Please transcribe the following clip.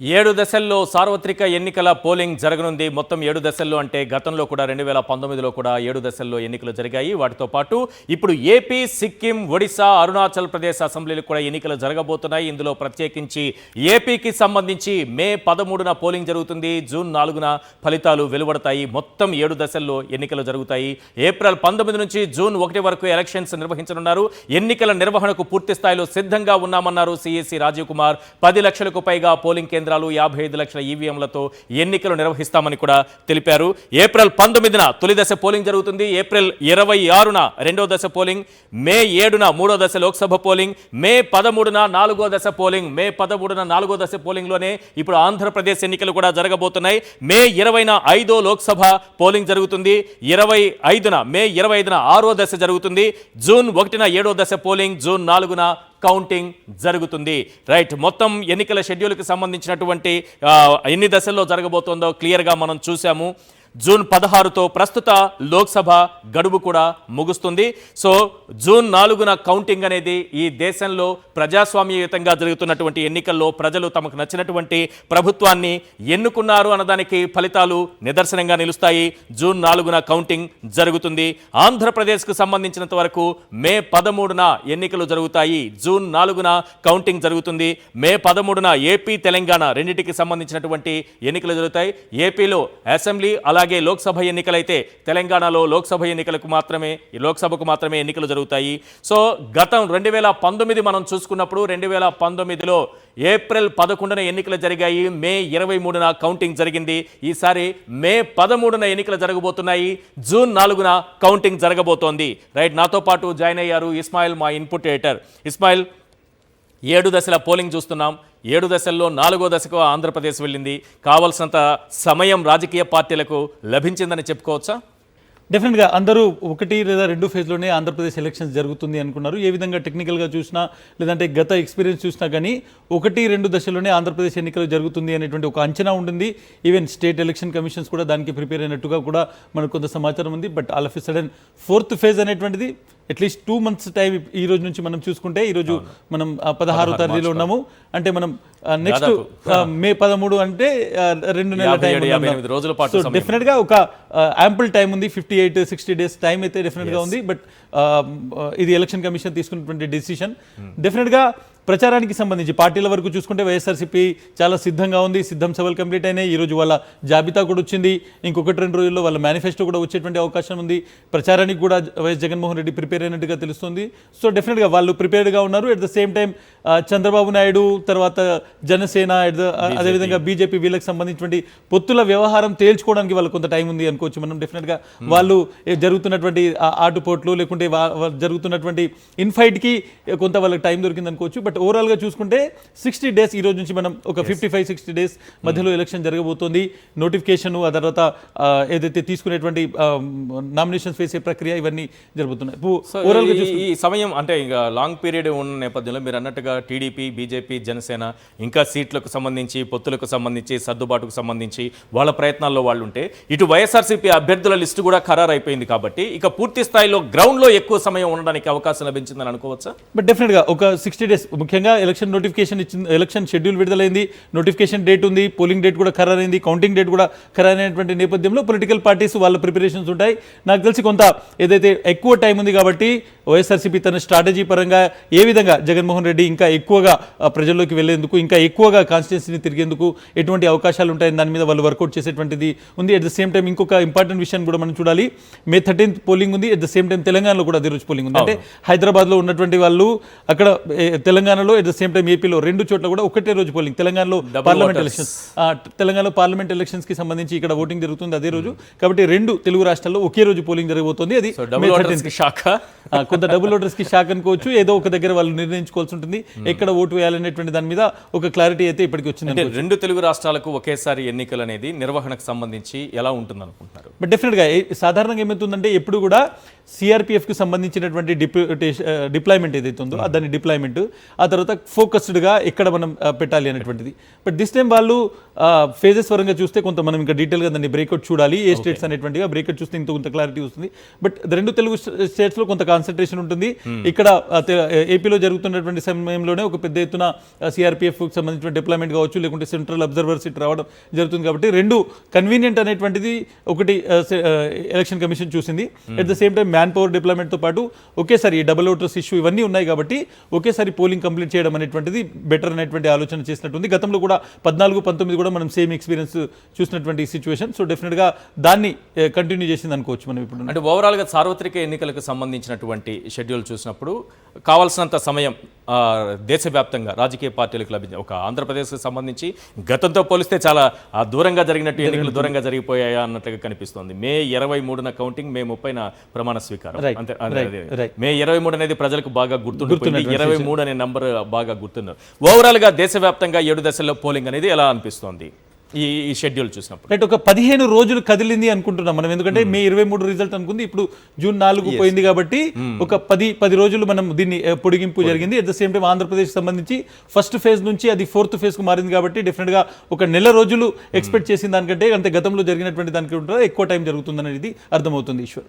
7 దశల్లో సార్వత్రిక ఎన్నికల పోలింగ్ జరగనుంది. మొత్తం 7 దశల్లో అంటే గతంలో కూడా 2019లో కూడా 7 దశల్లో ఎన్నికలు జరిగాయి. వాటితో పాటు ఇప్పుడు ఏపీ, సిక్కిం, ఒడిశా, అరుణాచల్ ప్రదేశ్ అసెంబ్లీలకు కూడా ఎన్నికలు జరగబోతున్నాయి. ఇందులో ప్రత్యేకించి ఏపీకి సంబంధించి మే 13న పోలింగ్ జరుగుతుంది. జూన్ 4న ఫలితాలు వెలువడతాయి. మొత్తం 7 దశల్లో ఎన్నికలు జరుగుతాయి. ఏప్రిల్ 19 నుంచి జూన్ 1 వరకు ఎలక్షన్స్ నిర్వహించనున్నారు. ఎన్నికల నిర్వహణకు పూర్తి స్థాయిలో సిద్ధంగా ఉన్నామన్నారు సిఎసి రాజీవ్ కుమార్. 10 లక్షలకు పైగా పోలింగ్ కేంద్రాలు, 55 లక్షల ఈవీఎంలతో ఎన్నికలు నిర్వహిస్తామని కూడా తెలిపారు. ఏప్రిల్ 19న తొలి దశ పోలింగ్ జరుగుతుంది. ఏప్రిల్ 26న రెండో దశ పోలింగ్, మే 7న మూడో దశ లోక్సభ పోలింగ్, మే 13న నాలుగో దశ పోలింగ్. మే 13న నాలుగో దశ పోలింగ్లోనే ఇప్పుడు ఆంధ్రప్రదేశ్ ఎన్నికలు కూడా జరగబోతున్నాయి. మే 20న 5ో లోక్సభ పోలింగ్ జరుగుతుంది. మే 25న 6ో దశ జరుగుతుంది. జూన్ 1న 7ో దశ పోలింగ్, జూన్ 4న కౌంటింగ్ జరుగుతుంది. రైట్, మొత్తం ఎన్నికల షెడ్యూల్కి సంబంధించినటువంటి ఎన్ని దశల్లో జరగబోతోందో క్లియర్గా మనం చూసాము. జూన్ 16తో ప్రస్తుత లోక్సభ గడువు కూడా ముగుస్తుంది. సో జూన్ 4న కౌంటింగ్ అనేది ఈ దేశంలో ప్రజాస్వామ్యయుతంగా జరుగుతున్నటువంటి ఎన్నికల్లో ప్రజలు తమకు నచ్చినటువంటి ప్రభుత్వాన్ని ఎన్నుకున్నారు అన్నదానికి ఫలితాలు నిదర్శనంగా నిలుస్తాయి. జూన్ 4న కౌంటింగ్ జరుగుతుంది. ఆంధ్రప్రదేశ్కు సంబంధించినంత వరకు మే 13న ఎన్నికలు జరుగుతాయి. జూన్ 4న కౌంటింగ్ జరుగుతుంది. మే 13న ఏపీ, తెలంగాణ రెండింటికి సంబంధించినటువంటి ఎన్నికలు జరుగుతాయి. ఏపీలో అసెంబ్లీ అలాగే లోక్సభ ఎన్నికలైతే తెలంగాణలో లోక్సభకు మాత్రమే ఎన్నికలు జరుగుతాయి. సో గతం 2019 మనం చూసుకున్నప్పుడు 2019లో ఏప్రిల్ 11న ఎన్నికలు జరిగాయి. మే 23న కౌంటింగ్ జరిగింది. ఈసారి మే 13న ఎన్నికలు జరగబోతున్నాయి. జూన్ 4న కౌంటింగ్ జరగబోతోంది. రైట్, నాతో పాటు జాయిన్ అయ్యారు ఇస్మాయిల్, మా ఇన్పుట్ ఎడిటర్. ఇస్మాయిల్, 7 దశల పోలింగ్ చూస్తున్నాం. 7 దశల్లో 4వ దశకు ఆంధ్రప్రదేశ్ వెళ్ళింది. కావాల్సినంత సమయం రాజకీయ పార్టీలకు లభించిందని చెప్పుకోవచ్చా? డెఫినెట్గా అందరూ 1 లేదా 2 ఫేజ్లోనే ఆంధ్రప్రదేశ్ ఎలక్షన్స్ జరుగుతుంది అనుకున్నారు. ఏ విధంగా టెక్నికల్గా చూసినా లేదంటే గత ఎక్స్పీరియన్స్ చూసినా కానీ 1-2 దశల్లోనే ఆంధ్రప్రదేశ్ ఎన్నికలు జరుగుతుంది అనేటువంటి ఒక అంచనా ఉండింది. ఈవెన్ స్టేట్ ఎలక్షన్ కమిషన్స్ కూడా దానికి ప్రిపేర్ అయినట్టుగా కూడా మనకు కొంత సమాచారం ఉంది. But all of a sudden 4th phase అనేటువంటిది అట్లీస్ట్ 2 months టైం ఈ రోజు నుంచి మనం చూసుకుంటే, ఈరోజు మనం 16వ తేదీలో ఉన్నాము. అంటే మనం నెక్స్ట్ మే 13 అంటే 2 నెలల టైం. సో డెఫినెట్గా ఒక యాంపుల్ టైం ఉంది. 58-60 days టైం అయితే డెఫినెట్గా ఉంది. బట్ ఇది ఎలక్షన్ కమిషన్ తీసుకున్నటువంటి డెసిషన్. డెఫినెట్గా ప్రచారానికి సంబంధించి పార్టీల వరకు చూసుకుంటే వైఎస్ఆర్సీపీ చాలా సిద్ధంగా ఉంది. సిద్ధం సభలు కంప్లీట్ అయినాయి. ఈరోజు వాళ్ళ జాబితా కూడా వచ్చింది. ఇంకొకటి 2 రోజుల్లో వాళ్ళ మేనిఫెస్టో కూడా వచ్చేటువంటి అవకాశం ఉంది. ప్రచారానికి కూడా వైఎస్ జగన్మోహన్ రెడ్డి ప్రిపేర్ అయినట్టుగా తెలుస్తుంది. సో డెఫినెట్గా వాళ్ళు ప్రిపేర్డ్గా ఉన్నారు. At the same time Chandrababu Naidu, తర్వాత జనసేన, అదేవిధంగా బీజేపీ, వీళ్ళకి సంబంధించినటువంటి పొత్తుల వ్యవహారం తేల్చుకోవడానికి వాళ్ళకి కొంత టైం ఉంది అనుకోవచ్చు మనం. డెఫినెట్గా వాళ్ళు జరుగుతున్నటువంటి ఆటుపోట్లు లేకుంటే జరుగుతున్నటువంటి ఇన్ఫైట్కి కొంత వాళ్ళకి టైం దొరికింది అనుకోవచ్చు. బట్ ఓవరాల్గా చూసుకుంటే 60 days ఈ రోజు నుంచి మనం ఒక 55-60 days మధ్యలో ఎలక్షన్ జరగబోతోంది. నోటిఫికేషన్, ఆ తర్వాత ఏదైతే తీసుకునేటువంటి నామినేషన్స్ వేసే ప్రక్రియ, ఇవన్నీ జరుగుతున్నాయి. ఓవరాల్గా ఈ సమయం అంటే ఇంకా లాంగ్ పీరియడ్ ఉన్న నేపథ్యంలో మీరు అన్నట్టుగా టీడీపీ, బీజేపీ, జనసేన ఇంకా సీట్లకు సంబంధించి, పొత్తులకు సంబంధించి, సర్దుబాటుకు సంబంధించి వాళ్ళ ప్రయత్నాల్లో వాళ్ళు ఉంటే, ఇటు వైఎస్ఆర్సీపీ అభ్యర్థుల లిస్టు కూడా ఖరారు అయిపోయింది. కాబట్టి ఇక పూర్తి స్థాయిలో గ్రౌండ్లో ఎక్కువ సమయం ఉండడానికి అవకాశం లభించిందని అనుకోవచ్చా? బట్ డెఫినెట్గా ఒక 60 days ముఖ్యంగా ఎలక్షన్ నోటిఫికేషన్ ఇచ్చింది. ఎలక్షన్ షెడ్యూల్ విడుదలైంది. నోటిఫికేషన్ డేట్ ఉంది. పోలింగ్ డేట్ కూడా ఖరారైంది. కౌంటింగ్ డేట్ కూడా ఖరారైనటువంటి నేపథ్యంలో పొలిటికల్ పార్టీస్ వాళ్ళ ప్రిపరేషన్స్ ఉంటాయి. నాకు తెలిసి కొంత ఏదైతే ఎక్కువ టైం ఉంది కాబట్టి వైఎస్ఆర్సీపీ తన స్ట్రాటజీ పరంగా ఏ విధంగా జగన్మోహన్ రెడ్డి ఇంకా ఎక్కువగా ప్రజల్లోకి వెళ్లేందుకు, ఇంకా ఎక్కువగా కాన్స్టిట్యున్సీని తిరిగేందుకు ఎటువంటి అవకాశాలు ఉంటాయని దాని మీద వాళ్ళు వర్కౌట్ చేసేటువంటిది ఉంది. అట్ ద సేమ్ టైం ఇంకొక ఇంపార్టెంట్ విషయం కూడా మనం చూడాలి. మే 13th పోలింగ్ ఉంది. అట్ ద సేమ్ టైం తెలంగాణలో కూడా అదే రోజు పోలింగ్ ఉంది. అంటే హైదరాబాద్లో ఉన్నటువంటి వాళ్ళు అక్కడ తెలంగాణలో, అట్ ద సేమ్ టైం ఏపీలో 2 చోట్ల కూడా ఒకటే రోజు పోలింగ్. తెలంగాణలో పార్లమెంట్ ఎలక్షన్స్ కి సంబంధించి ఇక్కడ ఓటింగ్ జరుగుతుంది అదే రోజు. కాబట్టి 2 తెలుగు రాష్ట్రాల్లో ఒకే రోజు పోలింగ్ జరగబోతోంది. అది కొంత డబుల్ ఓటర్స్ కి షాక్ అనుకోవచ్చు. ఏదో ఒక దగ్గర వాళ్ళు నిర్ణయించుకోవాల్సి ఉంటుంది ఎక్కడ ఓటు వేయాలనేటువంటి దాని మీద ఒక క్లారిటీ అయితే ఇప్పటికి వచ్చింది. 2 తెలుగు రాష్ట్రాలకు ఒకేసారి ఎన్నికలు అనేది నిర్వహణకు సంబంధించి ఎలా ఉంటుంది అనుకుంటున్నారు? బట్ డెఫినెట్గా సాధారణంగా ఏమవుతుందంటే ఎప్పుడు కూడా సిఆర్పిఎఫ్కి సంబంధించినటువంటి డిప్లాయ్మెంట్ ఏదైతే ఉందో దాని డిప్లాయ్మెంట్, ఆ తర్వాత ఫోకస్డ్గా ఎక్కడ మనం పెట్టాలి అనేటువంటిది. బట్ దిస్ టైం వాళ్ళు ఫేజెస్ పరంగా చూస్తే కొంత మనం ఇంకా డీటెయిల్గా దాన్ని బ్రేక్అవుట్ చూడాలి ఏ స్టేట్స్ అనేటువంటిగా బ్రేక్అవుట్ చూస్తే ఇంత కొంత క్లారిటీ వస్తుంది. బట్ రెండు తెలుగు స్టేట్స్లో కొంత కాన్సన్ట్రేషన్ ఉంటుంది. ఇక్కడ ఏపీలో జరుగుతున్నటువంటి సమయంలోనే ఒక పెద్ద ఎత్తున సిఆర్పిఎఫ్కి సంబంధించిన డిప్లాయ్మెంట్ కావచ్చు, లేకుంటే సెంట్రల్ అబ్జర్వర్స్ ఇటు రావడం జరుగుతుంది. కాబట్టి రెండు కన్వీనియంట్ అనేటువంటిది ఒకటి ఎలక్షన్ కమిషన్ చూసింది. At the same time man power డిప్లాయ్మెంట్తో పాటు ఒకేసారి ఈ డబుల్ ఓటర్స్ ఇష్యూ ఇవన్నీ ఉన్నాయి కాబట్టి ఒకేసారి పోలింగ్ కంప్లీట్ చేయడం అనేటువంటిది బెటర్ అనేటువంటి ఆలోచన చేసినట్టుంది. గతంలో కూడా 14-19 కూడా మనం సేమ్ ఎక్స్పీరియన్స్ చూసినటువంటి సిచ్యువేషన్. సో డెఫినెట్గా దాన్ని కంటిన్యూ చేసింది అనుకోవచ్చు మనం ఇప్పుడు. అంటే ఓవరాల్గా సార్వత్రిక ఎన్నికలకు సంబంధించినటువంటి షెడ్యూల్ చూసినప్పుడు కావాల్సినంత సమయం దేశవ్యాప్తంగా రాజకీయ పార్టీలకు లభించింది. ఒక ఆంధ్రప్రదేశ్కి సంబంధించి గతంతో పోలిస్తే చాలా దూరంగా జరిగినట్టు ఎన్నికలు దూరంగా జరిగిపోయాయా అన్నట్లుగా కనిపిస్తోంది. మే 23న కౌంటింగ్, మే 30న ప్రమాణ స్వీకారం. అంతే. మే 23 అనేది ప్రజలకు బాగా గుర్తుండిపోయింది. 23 అనే నంబర్ బాగా గుర్తున్నారు. ఓవరాల్ గా దేశవ్యాప్తంగా 7 దశల్లో పోలింగ్ అనేది ఎలా అనిపిస్తోంది ఈ షెడ్యూల్ చూసినప్పుడు? రైట్, ఒక 15 రోజులు కదిలింది అనుకుంటున్నాం మనం. ఎందుకంటే మే 23 రిజల్ట్ అనుకుంది, ఇప్పుడు జూన్ 4 పోయింది కాబట్టి ఒక 10 రోజులు మనం దీన్ని పొడిగింపు జరిగింది. At the same time Andhra Pradesh సంబంధించి ఫస్ట్ ఫేజ్ నుంచి అది 4th ఫేజ్ కు మారింది కాబట్టి డెఫినెట్ గా ఒక నెల రోజులు ఎక్స్పెక్ట్ చేసిన దానికంటే అంటే గతంలో జరిగినటువంటి దానికి ఎక్కువ టైం జరుగుతుంది అనేది అర్థమవుతుంది. ఈశ్వర్.